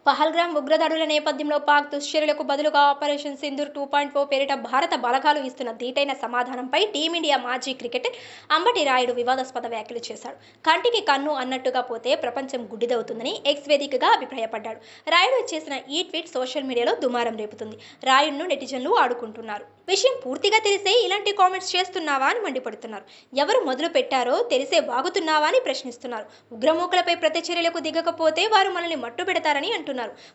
పహల్గామ్ ఉగ్రదాడుల నేపథ్యంలో పాక్ దుశ్చర్యలకు బదులుగా ఆపరేషన్ సింధూర్ 2.0 పేరిట భారత బలగాలు ఇస్తున్న ధీటైన సమాధానంపై టీమిండియా మాజీ క్రికెటర్ అంబటి రాయుడు వివాదాస్పద వ్యాఖ్యలు చేశాడు. కంటికి కన్ను అన్నట్టుగా పోతే ప్రపంచం గుడ్డిదవుతుందని ఎక్స్ వేదికగా అభిప్రాయపడ్డాడు. రాయుడు చేసిన ఈ ట్వీట్ సోషల్ మీడియాలో దుమారం రేపుతుంది. రాయుడును నెటిజన్లు ఆడుకుంటున్నారు. విషయం పూర్తిగా తెలిసే ఇలాంటి కామెంట్స్ చేస్తున్నావా అని మండిపడుతున్నారు. ఎవరు మొదలు పెట్టారో తెలిసే వాగుతున్నావా అని ప్రశ్నిస్తున్నారు. ఉగ్రమూకలపై ప్రతిచర్యలకు దిగకపోతే వారు మనల్ని మట్టు పెడతారని అంటున్నారు.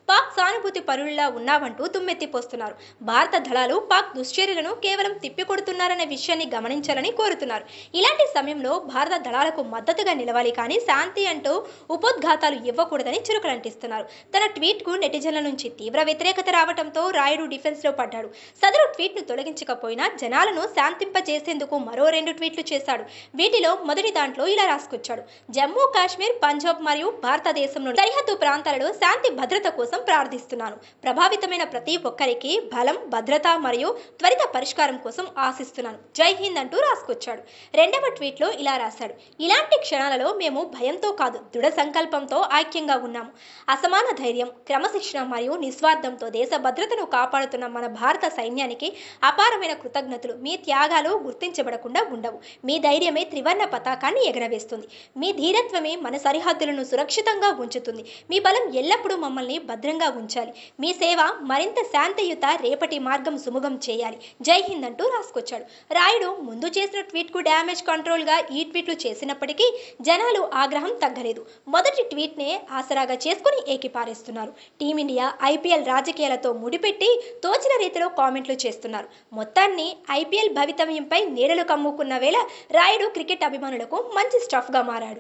పాక్ సానుభూతి పరుల్లా ఉన్నావంటూ దుమ్మెత్తిపోస్తున్నారు. భారత దళాలు పాక్ దుశ్చర్యలను కేవలం తిప్పికొడుతున్నారనే విషయాన్ని గమనించాలని కోరుతున్నారు. ఇలాంటి సమయంలో భారత దళాలకు మద్దతుగా నిలవాలి కానీ శాంతి అంటూ ఉపోద్ఘాతాలు ఇవ్వకూడదని చురుకలంటిస్తున్నారు. తన ట్వీట్ కు నెటిజన్ల నుంచి తీవ్ర వ్యతిరేకత రావడంతో రాయుడు డిఫెన్స్ లో పడ్డాడు. సదరు ట్వీట్ ను తొలగించకపోయినా జనాలను శాంతింపజేసేందుకు మరో 2 ట్వీట్లు చేశాడు. వీటిలో మొదటి దాంట్లో ఇలా రాసుకొచ్చాడు: జమ్మూ కాశ్మీర్, పంజాబ్ మరియు భారతదేశంలోని సరిహద్దు ప్రాంతాలలో శాంతి భద్రత కోసం ప్రార్థిస్తున్నాను. ప్రభావితమైన ప్రతి ఒక్కరికి బలం, భద్రత మరియు త్వరిత పరిష్కారం కోసం ఆశిస్తున్నాను. జై హింద్ అంటూ రాసుకొచ్చాడు. రెండవ ట్వీట్ లో ఇలా రాశాడు: ఇలాంటి క్షణాలలో మేము భయంతో కాదు, దృఢ సంకల్పంతో ఐక్యంగా ఉన్నాము. అసమాన ధైర్యం, క్రమశిక్షణ మరియు నిస్వార్థంతో దేశ భద్రతను కాపాడుతున్న మన భారత సైన్యానికి అపారమైన కృతజ్ఞతలు. మీ త్యాగాలు గుర్తించబడకుండా ఉండవు. మీ ధైర్యమే త్రివర్ణ పతాకాన్ని ఎగరవేస్తుంది. మీ ధీరత్వమే మన సరిహద్దులను సురక్షితంగా ఉంచుతుంది. మీ బలం ఎల్లప్పుడూ మమ్మల్ని భద్రంగా ఉంచాలి. మీ సేవ మరింత శాంతియుత రేపటి మార్గం సుముఖం చేయాలి. జై హింద్ అంటూ రాసుకొచ్చాడు. రాయుడు ముందు చేసిన ట్వీట్ కు డ్యామేజ్ కంట్రోల్ గా ఈ ట్వీట్లు చేసినప్పటికీ జనాలు ఆగ్రహం తగ్గలేదు. మొదటి ట్వీట్ నే ఆసరాగా చేసుకుని ఏకిపారేస్తున్నారు. టీమిండియా ఐపీఎల్ రాజకీయాలతో ముడిపెట్టి తోచిన రీతిలో కామెంట్లు చేస్తున్నారు. మొత్తాన్ని ఐపీఎల్ భవితవ్యంపై నీడలు కమ్ముకున్న వేళ రాయుడు క్రికెట్ అభిమానులకు మంచి స్టఫ్ గా మారాడు.